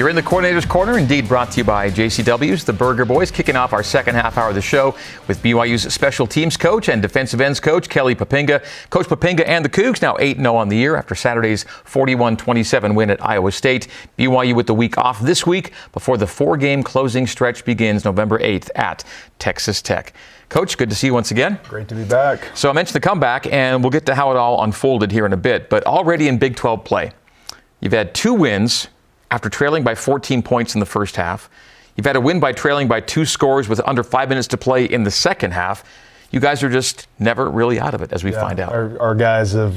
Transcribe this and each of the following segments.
You're in the Coordinator's Corner, indeed brought to you by JCW's The Burger Boys, kicking off our second half hour of the show with BYU's special teams coach and defensive ends coach, Kelly Poppinga. Coach Poppinga and the Cougs now 8-0 on the year after Saturday's 41-27 win at Iowa State. BYU with the week off this week before the four-game closing stretch begins November 8th at Texas Tech. Coach, good to see you once again. Great to be back. So I mentioned the comeback, and we'll get to how it all unfolded here in a bit, but already in Big 12 play, you've had two wins after trailing by 14 points in the first half. You've had a win by trailing by 2 scores with under 5 minutes to play in the second half. You guys are just never really out of it, as we find out. Our guys have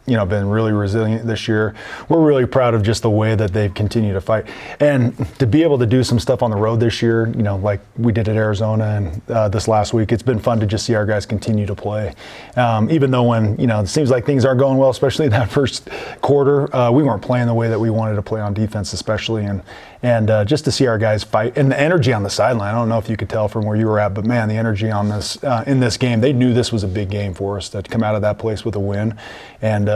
been really resilient this year. We're really proud of just the way that they've continued to fight. And to be able to do some stuff on the road this year, like we did at Arizona and this last week, it's been fun to just see our guys continue to play. Even though when, it seems like things aren't going well, especially in that first quarter, we weren't playing the way that we wanted to play on defense especially. And just to see our guys fight and the energy on the sideline, I don't know if you could tell from where you were at, but man, the energy on this in this game, they knew this was a big game for us to come out of that place with a win. And,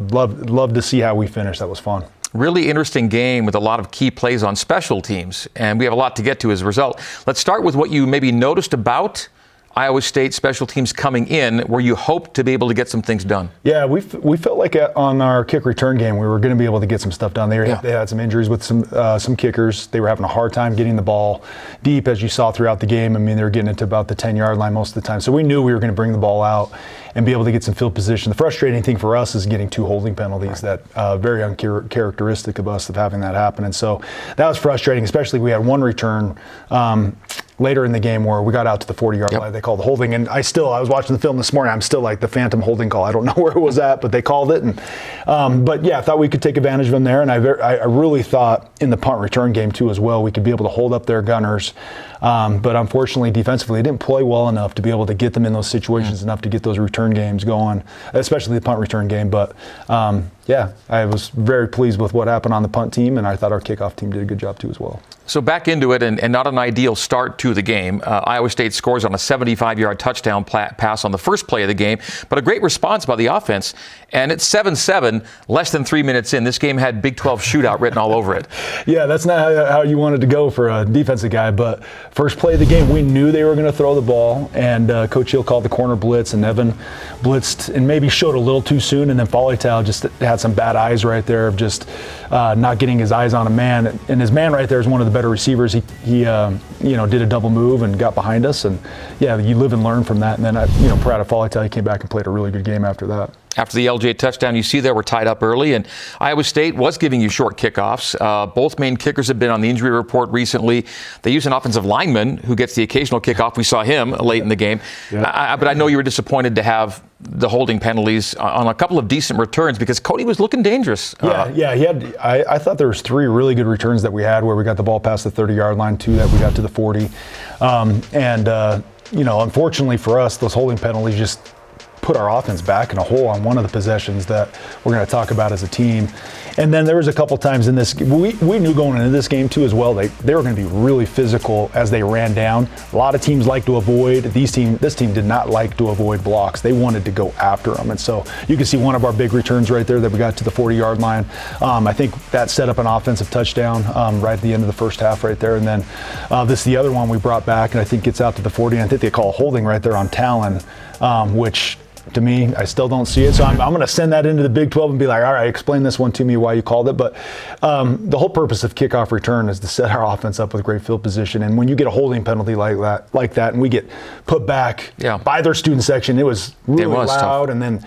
love to see how we finished. That was fun. Really interesting game with a lot of key plays on special teams, and we have a lot to get to as a result. Let's start with what you maybe noticed about Iowa State special teams coming in, where you hoped to be able to get some things done. Yeah, we felt like on our kick return game, we were going to be able to get some stuff done. They had some injuries with some kickers. They were having a hard time getting the ball deep, as you saw throughout the game. I mean, they were getting it to about the 10-yard line most of the time. So we knew we were going to bring the ball out and be able to get some field position. The frustrating thing for us is getting 2 holding penalties that very uncharacteristic of us of having that happen. And so that was frustrating, especially we had one return later in the game where we got out to the 40-yard line. They called the holding, and I was watching the film this morning. I'm still like the phantom holding call. I don't know where it was at, but they called it. And but yeah, I thought we could take advantage of them there, and I really thought in the punt return game too as well, we could be able to hold up their gunners. But unfortunately, defensively, they didn't play well enough to be able to get them in those situations enough to get those return games going, especially the punt return game. But I was very pleased with what happened on the punt team, and I thought our kickoff team did a good job too as well. So back into it, and not an ideal start to the game. Iowa State scores on a 75-yard touchdown pass on the first play of the game, but a great response by the offense. And it's 7-7, less than 3 minutes in. This game had Big 12 shootout written all over it. Yeah, that's not how you wanted to go for a defensive guy. But first play of the game, we knew they were going to throw the ball, and Coach Hill called the corner blitz, and Evan blitzed and maybe showed a little too soon, and then Follital just had some bad eyes right there of just not getting his eyes on a man. And his man right there is one of the better receivers. He did a double move and got behind us, and you live and learn from that. And then proud of Follital, he came back and played a really good game after that. After the LJ touchdown, you see they were tied up early, and Iowa State was giving you short kickoffs. Both main kickers have been on the injury report recently. They use an offensive lineman who gets the occasional kickoff. We saw him late in the game. Yeah. But I know you were disappointed to have the holding penalties on a couple of decent returns because Cody was looking dangerous. He had. I thought there was 3 really good returns that we had where we got the ball past the 30-yard line, 2 that we got to the 40. Unfortunately for us, those holding penalties just put our offense back in a hole on one of the possessions that we're going to talk about as a team. And then there was a couple times in this, we knew going into this game too as well, they were going to be really physical as they ran down. A lot of teams like to avoid, this team did not like to avoid blocks. They wanted to go after them. And so you can see one of our big returns right there that we got to the 40-yard line. I think that set up an offensive touchdown right at the end of the first half right there. And then this is the other one we brought back, and I think gets out to the 40. And I think they call a holding right there on Talon, which to me, I still don't see it. So I'm going to send that into the Big 12 and be like, all right, explain this one to me why you called it. But the whole purpose of kickoff return is to set our offense up with great field position. And when you get a holding penalty like that, and we get put back by their student section, it was really loud. Tough. And then,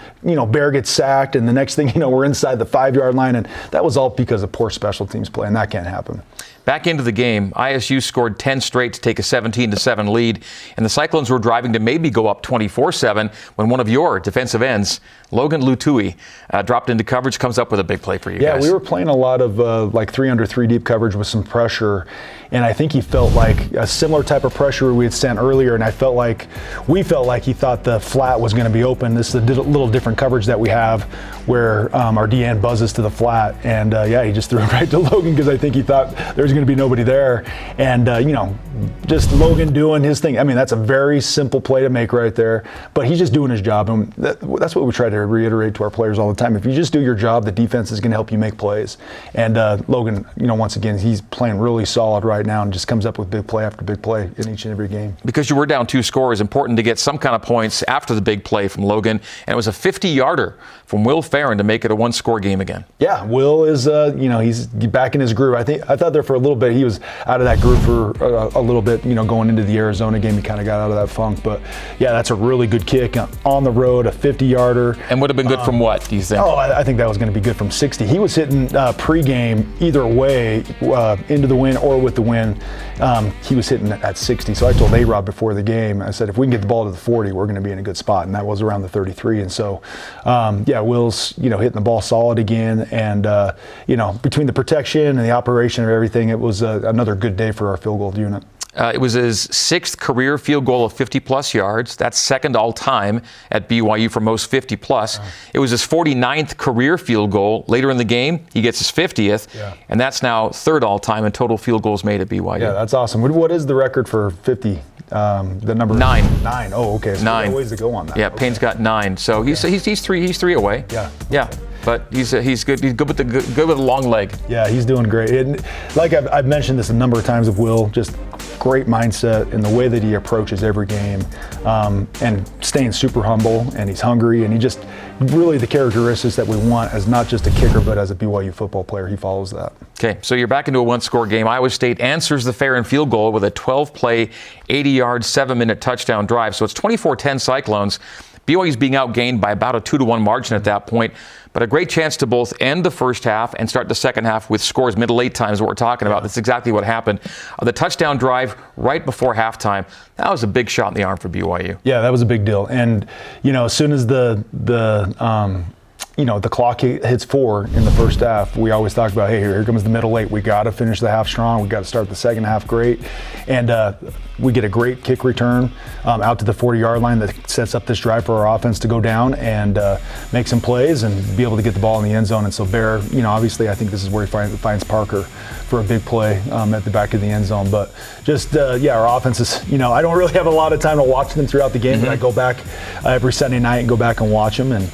Bear gets sacked. And the next thing we're inside the 5-yard line. And that was all because of poor special teams play. And that can't happen. Back into the game, ISU scored 10 straight to take a 17-7 lead, and the Cyclones were driving to maybe go up 24-7 when one of your defensive ends, Logan Lutui, dropped into coverage, comes up with a big play for you guys. Yeah, we were playing a lot of 3-under-3 deep coverage with some pressure, and I think he felt like a similar type of pressure we had sent earlier, and we felt like he thought the flat was going to be open. This is a little different coverage that we have where our DN buzzes to the flat, and he just threw it right to Logan because I think he thought there was going to be nobody there, and just Logan doing his thing. I mean, that's a very simple play to make right there, but he's just doing his job, them. That's what we try to reiterate to our players all the time. If you just do your job, the defense is going to help you make plays. And Logan, once again, he's playing really solid right now and just comes up with big play after big play in each and every game. Because you were down 2 scores, important to get some kind of points after the big play from Logan. And it was a 50-yarder from Will Farron to make it a 1-score game again. Yeah, Will is, he's back in his groove. I thought there for a little bit he was out of that groove for a little bit, going into the Arizona game. He kind of got out of that funk. But, yeah, that's a really good kick on the road, a 50-yarder. And would have been good from what, do you think? Oh, I think that was going to be good from 60. He was hitting pregame either way, into the wind or with the wind. He was hitting at 60. So I told A-Rod before the game, I said, if we can get the ball to the 40, we're going to be in a good spot. And that was around the 33. And so, Will's, hitting the ball solid again. And, between the protection and the operation of everything, it was another good day for our field goal unit. It was his 6th career field goal of 50-plus yards. That's second all-time at BYU for most 50-plus. It was his 49th career field goal. Later in the game, he gets his 50th, and that's now third all-time in total field goals made at BYU. Yeah, that's awesome. What is the record for 50? The number 9. 9. Oh, okay. So 9. Ways to go on that. Yeah, okay. Payne's got 9. So he's three away. Yeah. But he's good. He's good with a long leg. Yeah, he's doing great. And like I've mentioned this a number of times with Will, just great mindset in the way that he approaches every game, and staying super humble. And he's hungry, and he just really the characteristics that we want as not just a kicker, but as a BYU football player. He follows that. Okay, so you're back into a 1-score game. Iowa State answers the Farron field goal with a 12-play, 80-yard, 7-minute touchdown drive. So it's 24-10 Cyclones. BYU's being outgained by about a 2-1 margin at that point, but a great chance to both end the first half and start the second half with scores mid to late time is what we're talking about. That's exactly what happened. The touchdown drive right before halftime, that was a big shot in the arm for BYU. Yeah, that was a big deal. And, as soon as the clock hits 4 in the first half, we always talk about, hey, here comes the middle 8. We got to finish the half strong. We got to start the second half great. And we get a great kick return out to the 40-yard line that sets up this drive for our offense to go down and make some plays and be able to get the ball in the end zone. And so Bear, obviously I think this is where he finds Parker for a big play at the back of the end zone. But just, our offense is, I don't really have a lot of time to watch them throughout the game, but I go back every Sunday night and go back and watch them. And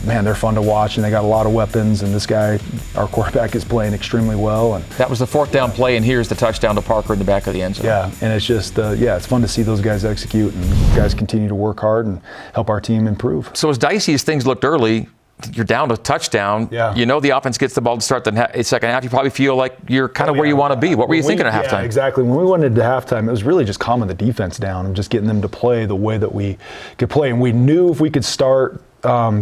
man, they're fun to watch, and they got a lot of weapons. And this guy, our quarterback, is playing extremely well. And that was the 4th down play, and here's the touchdown to Parker in the back of the end zone. Yeah, and it's just, it's fun to see those guys execute, and guys continue to work hard and help our team improve. So as dicey as things looked early, you're down to touchdown. Yeah. The offense gets the ball to start the second half. You probably feel like you're kind of where you want to be. What were you thinking at halftime? Yeah, exactly. When we went into halftime, it was really just calming the defense down and just getting them to play the way that we could play. And we knew if we could start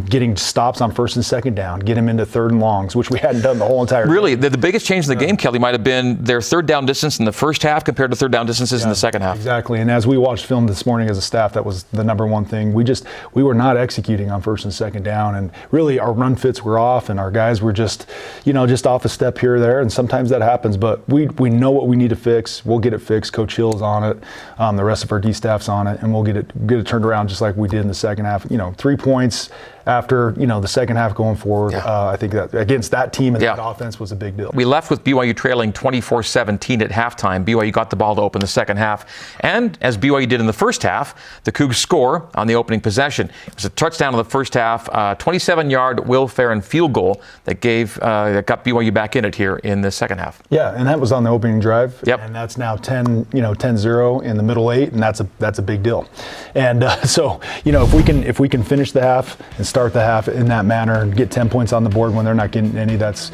getting stops on first and second down, get him into third and longs, which we hadn't done the whole entire game. Really, the biggest change in the game, Kelly, might have been their third down distance in the first half compared to third down distances in the second half. Exactly, and as we watched film this morning as a staff, that was the number one thing. We were not executing on first and second down, and really our run fits were off, and our guys were just off a step here or there, and sometimes that happens, but we know what we need to fix. We'll get it fixed. Coach Hill's on it. The rest of our D staff's on it, and we'll get it turned around just like we did in the second half. 3 points after the second half going forward. I think that against that team and that offense was a big deal. We left with BYU trailing 24-17 at halftime. BYU got the ball to open the second half, and as BYU did in the first half, the Cougs score on the opening possession. It was a touchdown in the first half, 27-yard Will Farron field goal that got BYU back in it here in the second half. Yeah, and that was on the opening drive. Yep. And that's now 10-0 in the middle 8, and that's a big deal. And so if we can finish the half and start the half in that manner and get 10 points on the board when they're not getting any, that's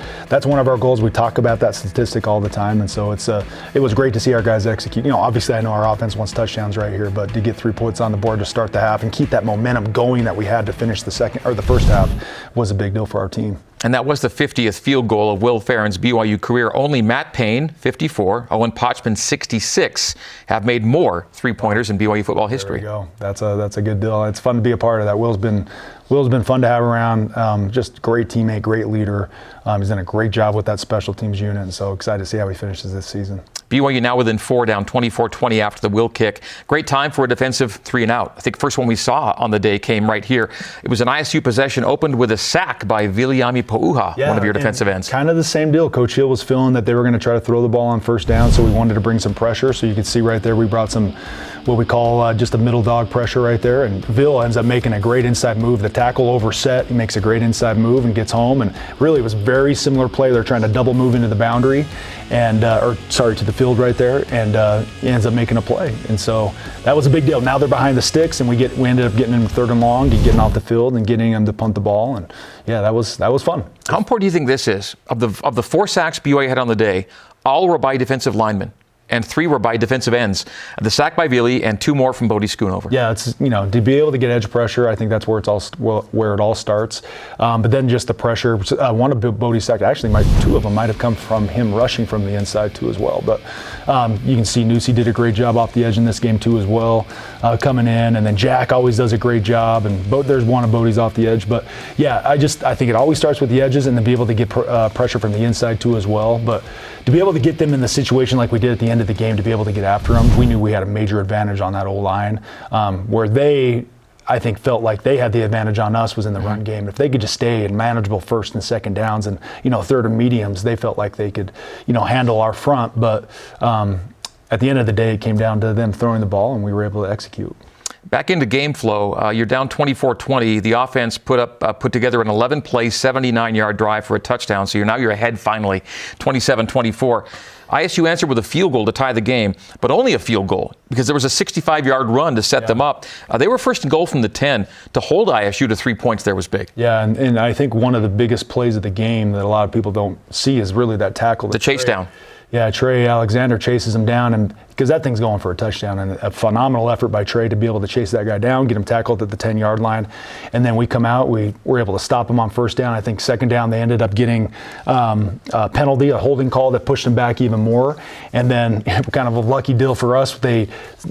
one of our goals. We talk about that statistic all the time, and so it was great to see our guys execute. Obviously I know our offense wants touchdowns right here, but to get 3 points on the board to start the half and keep that momentum going that we had to finish the first half was a big deal for our team. And that was the 50th field goal of Will Farron's BYU career. Only Matt Payne, 54, Owen Potchman, 66, have made more three-pointers in BYU football history. There we go. That's a good deal. It's fun to be a part of that. Will's been fun to have around. Just great teammate, great leader. He's done a great job with that special teams unit, and so excited to see how he finishes this season. BYU now within 4, down 24-20 after the will kick. Great time for a defensive 3 and out. I think first one we saw on the day came right here. It was an ISU possession opened with a sack by Viliami Pouha, one of your defensive ends. Kind of the same deal. Coach Hill was feeling that they were going to try to throw the ball on first down, so we wanted to bring some pressure. So you can see right there we brought some what we call just a middle dog pressure right there, and Vil ends up making a great inside move. The tackle overset, he makes a great inside move and gets home, and really it was very similar play. They're trying to double move into the boundary, and to the field right there, and he ends up making a play. And so that was a big deal. Now they're behind the sticks, and we ended up getting him 3rd and long, getting off the field and getting him to punt the ball, and yeah, that was fun. How important do you think this is? Of the 4 sacks BYU had on the day, all were by defensive linemen, and 3 were by defensive ends. The sack by Vili and 2 more from Bodie Schoonover. Yeah, it's to be able to get edge pressure, I think that's where it all starts. But then just the pressure. One of Bodie's sacks, actually, 2 of them might have come from him rushing from the inside too as well. But you can see Nusi did a great job off the edge in this game too as well, coming in, and then Jack always does a great job. And there's one of Bodie's off the edge. But yeah, I think it always starts with the edges, and then be able to get pressure from the inside too as well. But to be able to get them in the situation like we did at the end of the game, to be able to get after them, we knew we had a major advantage on that O-line, where they, I think, felt like they had the advantage on us was in the run game. If they could just stay in manageable 1st and 2nd downs and 3rd and mediums, they felt like they could handle our front. But at the end of the day, it came down to them throwing the ball, and we were able to execute. Back into game flow, you're down 24-20. The offense put together an 11-play, 79-yard drive for a touchdown. So you're ahead finally, 27-24. ISU answered with a field goal to tie the game, but only a field goal because there was a 65-yard run to set them up. They were 1st and goal from the 10. To hold ISU to 3 points there was big. Yeah, and I think one of the biggest plays of the game that a lot of people don't see is really that tackle. The chase down. Yeah, Trey Alexander chases him down, and because that thing's going for a touchdown, and a phenomenal effort by Trey to be able to chase that guy down, get him tackled at the 10-yard line, and then we come out, we were able to stop him on 1st down. I think 2nd down they ended up getting a penalty, a holding call that pushed him back even more, and then kind of a lucky deal for us, they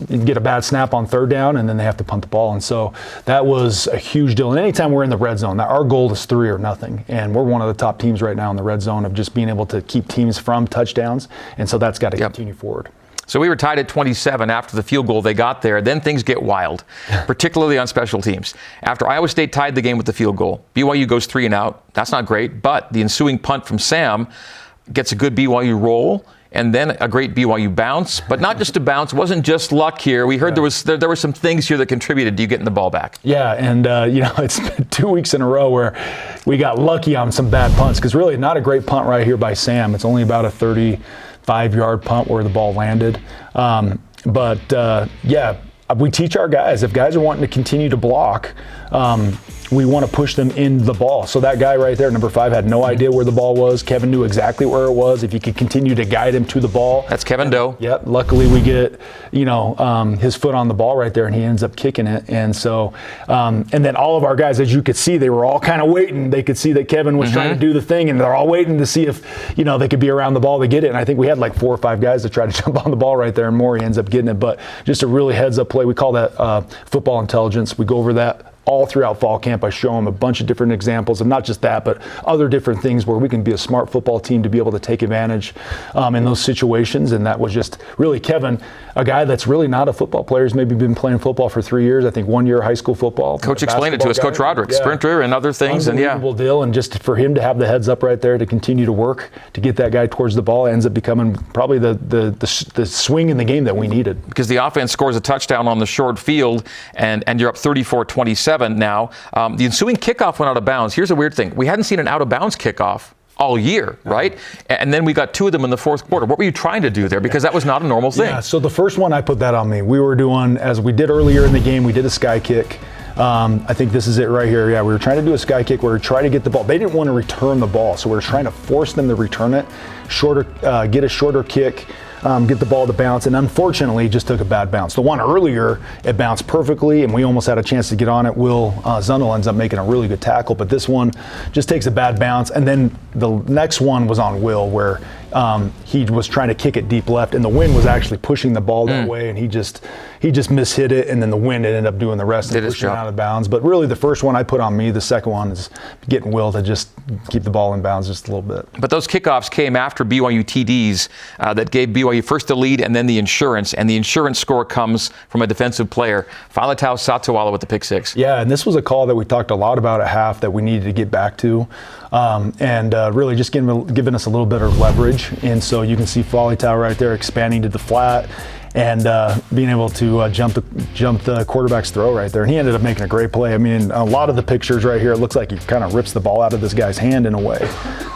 get a bad snap on 3rd down, and then they have to punt the ball, and so that was a huge deal. And anytime we're in the red zone, our goal is 3 or nothing, and we're one of the top teams right now in the red zone of just being able to keep teams from touchdowns, and so that's got to continue forward. So we were tied at 27 after the field goal they got there. Then things get wild, particularly on special teams. After Iowa State tied the game with the field goal, BYU goes 3 and out. That's not great, but the ensuing punt from Sam gets a good BYU roll, and then a great BYU bounce. But not just a bounce, it wasn't just luck here. We heard there were some things here that contributed to you getting the ball back. Yeah, and it's been 2 weeks in a row where we got lucky on some bad punts, because really not a great punt right here by Sam. It's only about a 35-yard punt where the ball landed. We teach our guys, if guys are wanting to continue to block, we want to push them in the ball. So that guy right there, number 5, had no idea where the ball was. Kevin knew exactly where it was. If you could continue to guide him to the ball. That's Kevin Doe. Yep. Luckily we get, his foot on the ball right there, and he ends up kicking it. And so, and then all of our guys, as you could see, they were all kind of waiting. They could see that Kevin was trying to do the thing, and they're all waiting to see if, they could be around the ball to get it. And I think we had like 4 or 5 guys that tried to jump on the ball right there, and Maury ends up getting it. But just a really heads-up play. We call that football intelligence. We go over that all throughout fall camp. I show them a bunch of different examples of not just that, but other different things where we can be a smart football team to be able to take advantage in those situations. And that was just really Kevin, a guy that's really not a football player. He's maybe been playing football for 3 years. I think 1 year high school football. Coach explained it to us, Coach Roderick, sprinter and other things. Unbelievable deal. And just for him to have the heads up right there to continue to work to get that guy towards the ball ends up becoming probably the swing in the game that we needed. Because the offense scores a touchdown on the short field, and you're up 34-27 now. The ensuing kickoff went out of bounds. Here's a weird thing. We hadn't seen an out-of-bounds kickoff all year, right? And then we got 2 of them in the 4th quarter. What were you trying to do there? Because that was not a normal thing. Yeah, so the first one, I put that on me. We were doing, as we did earlier in the game, we did a sky kick. I think this is it right here. Yeah, we were trying to do a sky kick where we were trying to get the ball. They didn't want to return the ball, so we were trying to force them to return it, get a shorter kick, get the ball to bounce, and unfortunately just took a bad bounce. The one earlier, it bounced perfectly, and we almost had a chance to get on it. Will Zundel ends up making a really good tackle, but this one just takes a bad bounce, and then the next one was on Will, where he was trying to kick it deep left, and the wind was actually pushing the ball that way, and he just mishit it, and then the wind ended up doing the rest and pushing it out of bounds. But really, the first one I put on me. The second one is getting Will to just keep the ball in bounds just a little bit. But those kickoffs came after BYU TDs that gave BYU first the lead and then the insurance, and the insurance score comes from a defensive player, Faletau Satawala with the pick six. Yeah, and this was a call that we talked a lot about at half that we needed to get back to, and really just giving us a little bit of leverage. And so you can see Faletau right there expanding to the flat and being able to jump the quarterback's throw right there. And he ended up making a great play. I mean, a lot of the pictures right here, it looks like he kind of rips the ball out of this guy's hand in a way.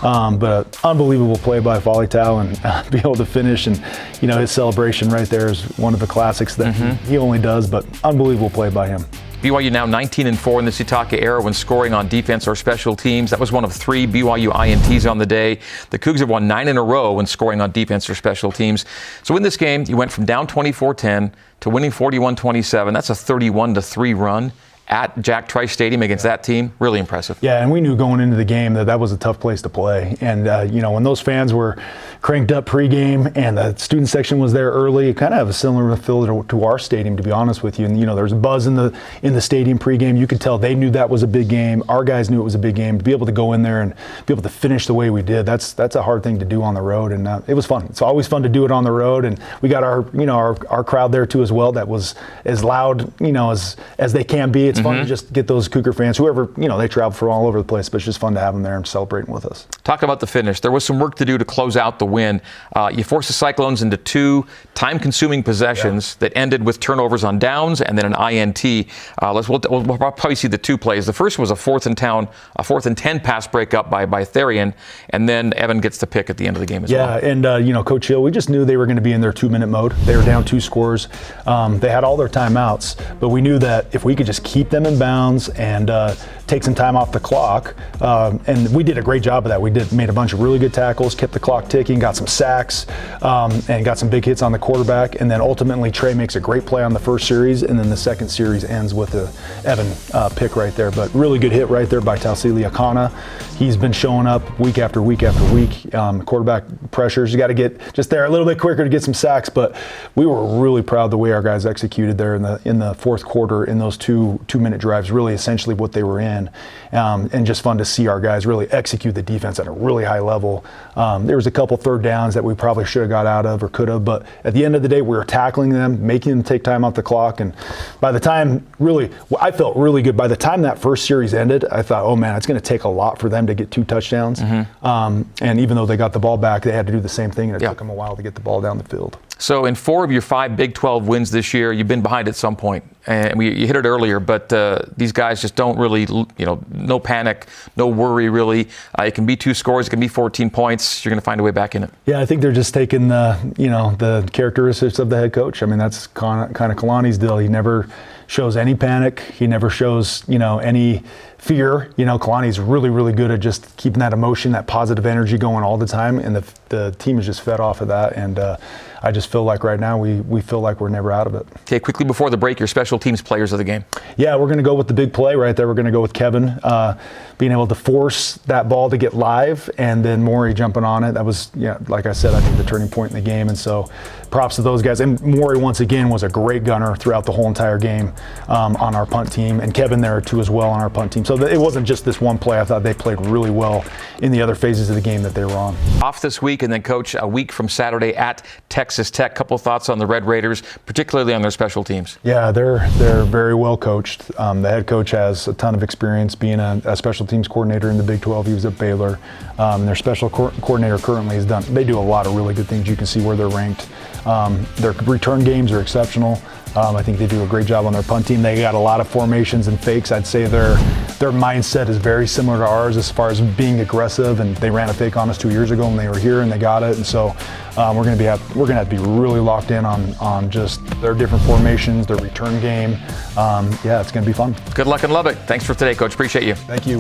But unbelievable play by Faletau, and be able to finish. And, his celebration right there is one of the classics that he only does, but unbelievable play by him. BYU now 19-4 in the Sitake era when scoring on defense or special teams. That was one of 3 BYU INTs on the day. The Cougs have won 9 in a row when scoring on defense or special teams. So in this game, you went from down 24-10 to winning 41-27. That's a 31-3 run at Jack Trice Stadium against that team. Really impressive. Yeah, and we knew going into the game that was a tough place to play. And, when those fans were cranked up pregame and the student section was there early, it kind of have a similar feel to our stadium, to be honest with you. And, there was a buzz in the stadium pregame. You could tell they knew that was a big game. Our guys knew it was a big game. To be able to go in there and be able to finish the way we did, that's a hard thing to do on the road. And it was fun. It's always fun to do it on the road. And we got our crowd there too as well. That was as loud, as they can be. It's fun to just get those Cougar fans, whoever, they travel from all over the place, but it's just fun to have them there and celebrating with us. Talk about the finish. There was some work to do to close out the win. You forced the Cyclones into 2 time-consuming possessions that ended with turnovers on downs and then an INT. We'll probably see the 2 plays. The first was a 4th and 10 pass breakup by Therian, and then Evan gets the pick at the end of the game as well. Yeah, and Coach Hill, we just knew they were going to be in their 2-minute mode. They were down 2 scores. They had all their timeouts, but we knew that if we could just keep them in bounds and take some time off the clock, and we did a great job of that. We made a bunch of really good tackles, kept the clock ticking, got some sacks, and got some big hits on the quarterback. And then ultimately Trey makes a great play on the first series, and then the second series ends with the Evan pick right there. But really good hit right there by Tausili Akana. He's been showing up week after week after week. Quarterback pressures, you got to get just there a little bit quicker to get some sacks. But we were really proud the way our guys executed there in the fourth quarter in those 2-minute drives, really essentially what they were in. And just fun to see our guys really execute the defense at a really high level. There was a couple third downs that we probably should have got out of or could have, but at the end of the day, we were tackling them, making them take time off the clock. And by the time, I felt really good. By the time that first series ended, I thought, oh man, it's going to take a lot for them to get 2 touchdowns. And even though they got the ball back, they had to do the same thing, and it took them a while to get the ball down the field. So in 4 of your 5 Big 12 wins this year, you've been behind at some point. And you hit it earlier, but these guys just don't really, no panic, no worry really. It can be 2 scores, it can be 14 points. You're going to find a way back in it. Yeah, I think they're just taking the characteristics of the head coach. I mean, that's kind of Kalani's deal. He never shows any panic. He never shows, any fear. Kalani's really, really good at just keeping that emotion, that positive energy going all the time, and the team is just fed off of that. And I just feel like right now we feel like we're never out of it. Okay, quickly before the break, your special teams players of the game. Yeah, we're going to go with the big play right there. We're going to go with Kevin being able to force that ball to get live, and then Maury jumping on it. That was, like I said, I think the turning point in the game. And so props to those guys. And Maury, once again, was a great gunner throughout the whole entire game on our punt team. And Kevin there, too, as well on our punt team. So it wasn't just this one play. I thought they played really well in the other phases of the game that they were on. Off this week, and then, Coach, a week from Saturday at Texas Tech. Couple thoughts on the Red Raiders, particularly on their special teams. Yeah, they're very well coached. The head coach has a ton of experience being a special teams coordinator in the Big 12. He was at Baylor. Their special coordinator currently they do a lot of really good things. You can see where they're ranked. Their return games are exceptional. I think they do a great job on their punt team. They got a lot of formations and fakes. I'd say their mindset is very similar to ours as far as being aggressive, and they ran a fake on us 2 years ago when they were here and they got it. And so we're going to have to be really locked in on just their different formations, their return game. It's going to be fun. Good luck in Lubbock. Thanks for today, Coach. Appreciate you. Thank you.